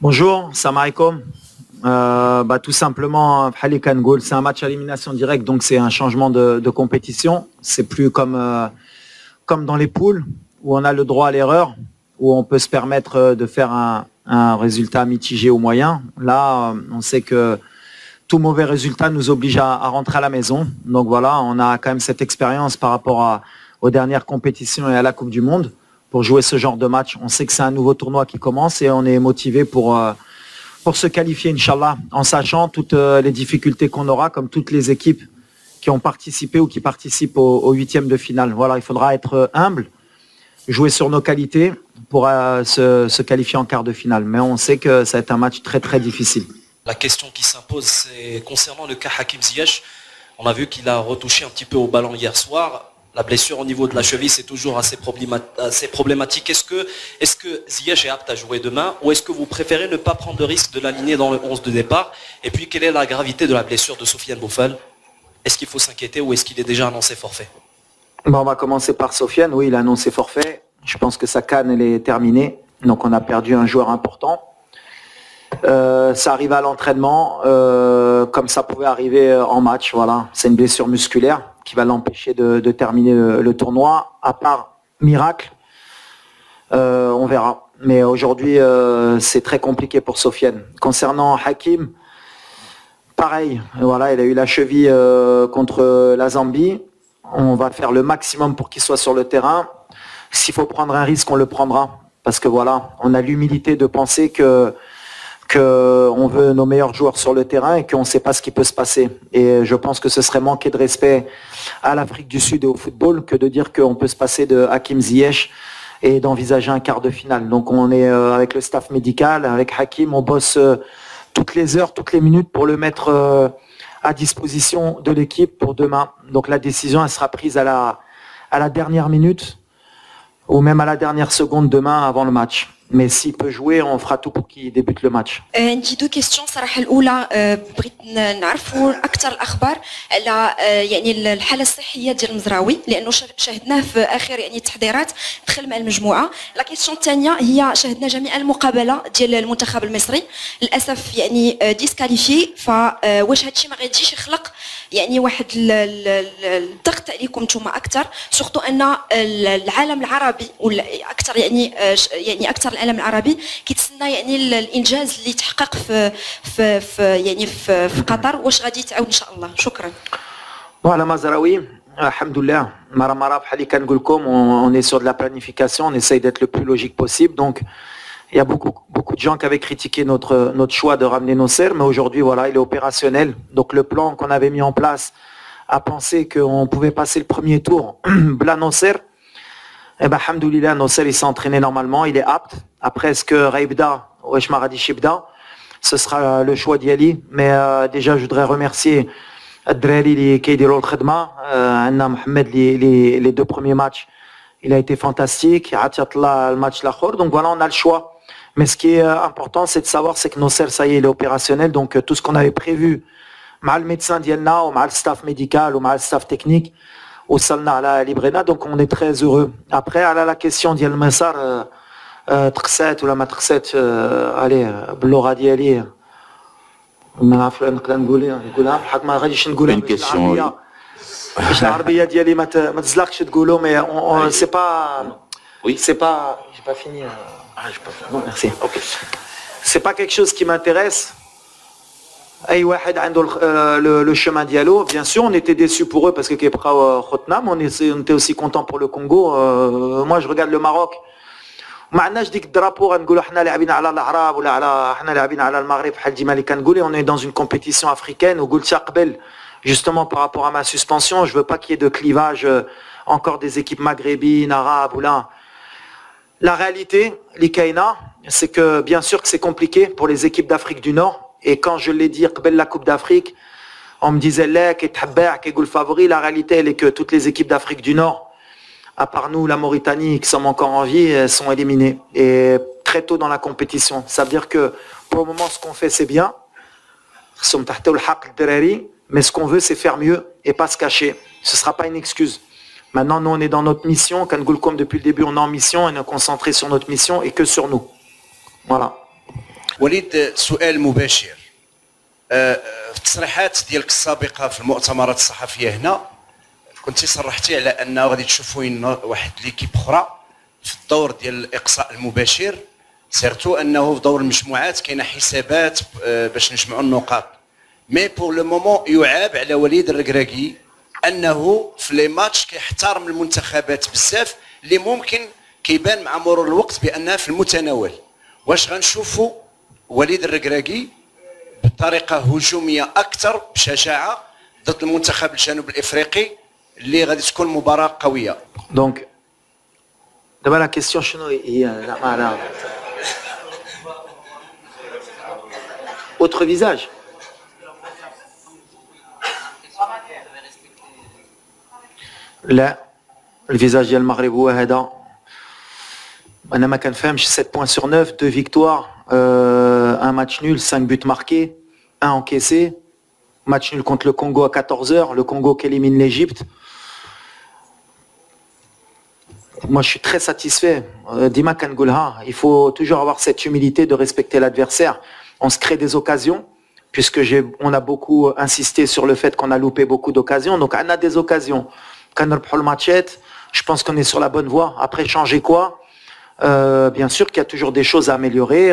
Bonjour, salam alaikum. Tout simplement, c'est un match à élimination directe, donc c'est un changement de compétition. C'est plus comme dans les poules, où on a le droit à l'erreur, où on peut se permettre de faire un résultat mitigé ou moyen. Là, on sait que tout mauvais résultat nous oblige à rentrer à la maison. Donc voilà, on a quand même cette expérience par rapport aux dernières compétitions et à la Coupe du Monde pour jouer ce genre de match. On sait que c'est un nouveau tournoi qui commence et on est motivé pour se qualifier, Inch'Allah, en sachant toutes les difficultés qu'on aura, comme toutes les équipes qui ont participé ou qui participent au huitième de finale. Voilà, il faudra être humble, jouer sur nos qualités pour se qualifier en quart de finale. Mais on sait que ça va être un match très très difficile. La question qui s'impose, c'est concernant le cas Hakim Ziyech. On a vu qu'il a retouché un petit peu au ballon hier soir. La blessure au niveau de la cheville, c'est toujours assez problématique. Est-ce que Ziyech est apte à jouer demain ou est-ce que vous préférez ne pas prendre le risque de l'aligner dans le 11 de départ? Et puis, quelle est la gravité de la blessure de Sofiane Boufal? Est-ce qu'il faut s'inquiéter ou est-ce qu'il est déjà annoncé forfait? On va commencer par Sofiane. Oui, il a annoncé forfait. Je pense que sa CAN, elle est terminée. Donc, on a perdu un joueur important. Ça arrive à l'entraînement, comme ça pouvait arriver en match. Voilà, c'est une blessure musculaire qui va l'empêcher de terminer le tournoi. À part miracle, on verra. Mais aujourd'hui, c'est très compliqué pour Sofiane. Concernant Hakim, pareil. Voilà, il a eu la cheville contre la Zambie. On va faire le maximum pour qu'il soit sur le terrain. S'il faut prendre un risque, on le prendra. Parce que voilà, on a l'humilité de penser qu'on veut nos meilleurs joueurs sur le terrain et qu'on ne sait pas ce qui peut se passer. Et je pense que ce serait manquer de respect à l'Afrique du Sud et au football que de dire qu'on peut se passer de Hakim Ziyech et d'envisager un quart de finale. Donc on est avec le staff médical, avec Hakim, on bosse toutes les heures, toutes les minutes pour le mettre à disposition de l'équipe pour demain. Donc la décision, elle sera prise à la dernière minute ou même à la dernière seconde demain avant le match. Mais s'il peut jouer, on fera tout pour qu'il débute le match. عندي دو كيستيون صراحه الاولى بغيت نعرفوا اكثر الاخبار على يعني الحاله الصحيه ديال المزراوي لانه شاهدناه في اخر يعني التحضيرات دخل مع المجموعه. لا كيستيون الثانيه هي شاهدنا جميع المقابله ديال المنتخب المصري للاسف يعني ديسكاليفي فواش هادشي ما غاديش يخلق يعني واحد الضغط عليكم نتوما اكثر سورتو ان العالم العربي ولا اكثر يعني اكثر العالم العربي كيتسنى يعني الانجاز اللي تحقق في قطر واش غادي تعاود ان شاء الله. شكرا. Voilà, Mazraoui, alhamdoulilah, Maramara, Halikan Gulkom, on est sur de la planification, on essaye d'être le plus logique possible. Donc, il y a beaucoup de gens qui avaient critiqué notre choix de ramener Nosser, mais aujourd'hui, voilà, il est opérationnel. Donc, le plan qu'on avait mis en place à penser qu'on pouvait passer le premier tour, Bla Nosser, eh ben, alhamdoulilah, Nosser, il s'est entraîné normalement, il est apte. Après, est-ce que Raibda, ou Eshmaradi Shibda, ce sera le choix d'Yali. Mais déjà, je voudrais remercier Adreli qui a dit Anna Mohamed, les deux premiers matchs, il a été fantastique. Atiatla, le match l'achor. Donc voilà, on a le choix. Mais ce qui est important, c'est de savoir, c'est que Nosser, ça y est, il est opérationnel. Donc tout ce qu'on avait prévu, mal le médecin d'Yelna, ou mal le staff médical, ou mal le staff technique, au Salna, à la Librena, donc on est très heureux. Après, à la question d'Yel Messar, تخسات ولا ما تخسات عليه باللغه ديالي ما نعرف نقدر نقولها بحق ما غاديش نقولها باش العربيه ديالي ما تزلقش تقولوا مي سي با سي با j'ai pas fini non merci c'est pas quelque chose qui m'intéresse. اي واحد عنده le chemin dialo. Bien sûr, on était déçus pour eux parce que Kepra Khotnam, on était aussi content pour le Congo. Moi je regarde le Maroc. ما عندناش ديك الدرابو غنقولوا حنا لاعبين على العرب ولا على حنا لاعبين على المغرب بحال ديما اللي كنقول. On est dans une compétition africaine وقلتها قبل justement par rapport à ma suspension, je veux pas qu'il y ait de clivage encore des équipes maghrébines, arabes ou là. La réalité, l'Ikaina, c'est que bien sûr que c'est compliqué pour les équipes d'Afrique du Nord et quand je l'ai dit قبل la Coupe d'Afrique, on me disait là كيتحبع كيقول favori. La réalité elle est que toutes les équipes d'Afrique du Nord, à part nous, la Mauritanie, qui sommes encore en vie, elles sont éliminées. Et très tôt dans la compétition. Ça veut dire que pour le moment, ce qu'on fait, c'est bien. Mais ce qu'on veut, c'est faire mieux et pas se cacher. Ce ne sera pas une excuse. Maintenant, nous, on est dans notre mission. Kangoulkom, depuis le début, on est en mission. On est concentré sur notre mission et que sur nous. Voilà. وليد سؤال مباشر. في التصريحات ديالك السابقه في المؤتمرات الصحفيه هنا كنتي صرحتي على انه غادي تشوفوا واحد ليكيب اخرى في الدور ديال الاقصاء المباشر، سيرتو انه في دور المجموعات كاينه حسابات باش نجمعوا النقاط. مي بور لو مومون يعاب على وليد الركراكي انه في لي ماتش كيحترم المنتخبات بزاف اللي ممكن كيبان مع مرور الوقت بانها في المتناول. واش غنشوفوا وليد الركراكي بطريقه هجوميه اكثر بشجاعه ضد المنتخب الجنوب الافريقي اللي غادي تكون مباراه قويه؟ دونك دابا لا كيسيون شنو هي؟ لا معناها autre visage. لا الفيزاج ديال المغرب هو هذا. انا ما كنفهمش 7 points sur 9, 2 victoires, un match nul, 5 buts marqués, 1 encaissé. Match nul contre le Congo à 14h, le Congo qui élimine l'Égypte. Moi je suis très satisfait. Dima Kangoulha, il faut toujours avoir cette humilité de respecter l'adversaire. On se crée des occasions, puisque on a beaucoup insisté sur le fait qu'on a loupé beaucoup d'occasions. Donc on a des occasions. Je pense qu'on est sur la bonne voie. Après, changer quoi? Bien sûr qu'il y a toujours des choses à améliorer.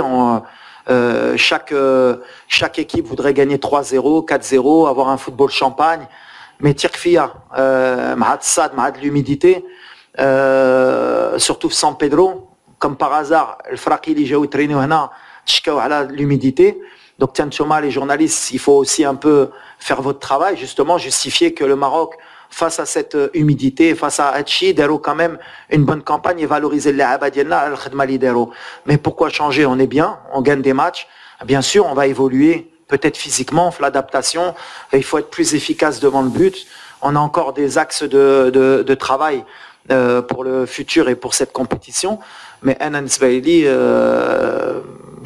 Chaque équipe voudrait gagner 3-0, 4-0, avoir un football champagne. Mais Tirkfia, de l'humidité, surtout San Pedro, comme par hasard, le Fraki, l'humidité. Donc les journalistes, il faut aussi un peu faire votre travail, justement, justifier que le Maroc, face à cette humidité, face à Hachi, Dero quand même une bonne campagne et valoriser les Abadienna al-Khadma Lidero. Mais pourquoi changer? On est bien, on gagne des matchs. Bien sûr, on va évoluer, peut-être physiquement, l'adaptation. Il faut être plus efficace devant le but. On a encore des axes de travail pour le futur et pour cette compétition. Mais Anan Sbaili,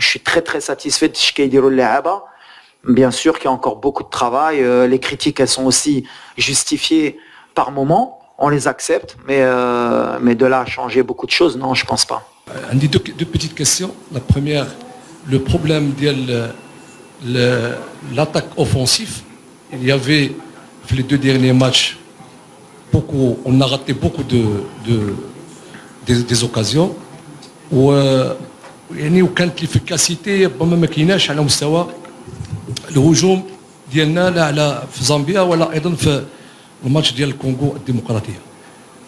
je suis très très satisfait de ce qu'il dit le Aba. Bien sûr qu'il y a encore beaucoup de travail. Les critiques, elles sont aussi justifiées par moment. On les accepte, mais de là à changer beaucoup de choses, non, je pense pas. Deux petites questions. La première, le problème de l'attaque offensive. Il y avait, les 2 derniers matchs, on a raté beaucoup des occasions. وكانت l'efficacité ربما ما كايناش على مستوى الهجوم ديالنا لا على في زامبيا ولا ايضا في الماتش ديال الكونغو الديمقراطيه.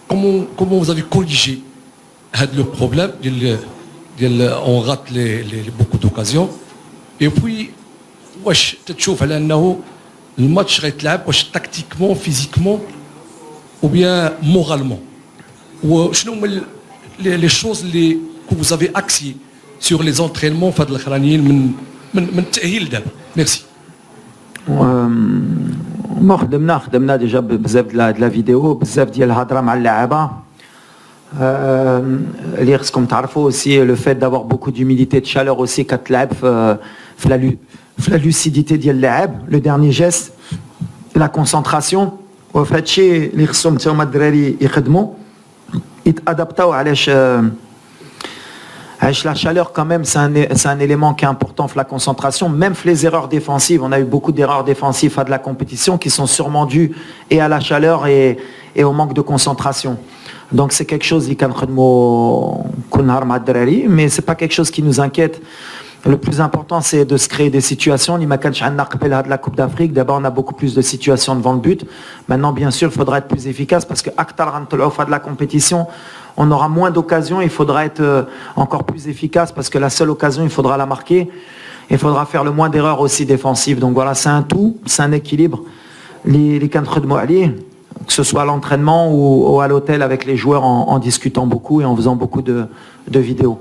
Comment vous avez corrigé هذا لو بروبليم ديال on rate beaucoup d'occasions et puis واش تتشوف على انه الماتش غيتلعب واش تاكتيكمون فيزيكمون ou bien moralement وشنو هما les choses que vous avez axées sur les entraînements في هاد الاخرانيين من التاهيل دابا. ميرسي. خدمنا ديجا بزاف د لا فيديو بزاف ديال الهضره مع اللاعبه اللي خصكم تعرفوا aussi le fait d'avoir beaucoup d'humidité de chaleur aussi كتلعب في la lucidité ديال اللاعب le dernier geste la concentration وفي هادشي اللي خصهم حتى هما الدراري يخدموا يتادابطاو علاش la chaleur quand même c'est un élément qui est important pour la concentration, même les erreurs défensives, on a eu beaucoup d'erreurs défensives à de la compétition qui sont sûrement dues et à la chaleur et au manque de concentration. Donc c'est quelque chose mais c'est pas quelque chose qui nous inquiète. Le plus important c'est de se créer des situations. De la Coupe d'Afrique, d'abord on a beaucoup plus de situations devant le but. Maintenant bien sûr il faudra être plus efficace parce que de la compétition on aura moins d'occasions, il faudra être encore plus efficace parce que la seule occasion il faudra la marquer. Il faudra faire le moins d'erreurs aussi défensives. Donc voilà, c'est un tout, c'est un équilibre. Que ce soit à l'entraînement ou à l'hôtel avec les joueurs en discutant beaucoup et en faisant beaucoup de vidéos.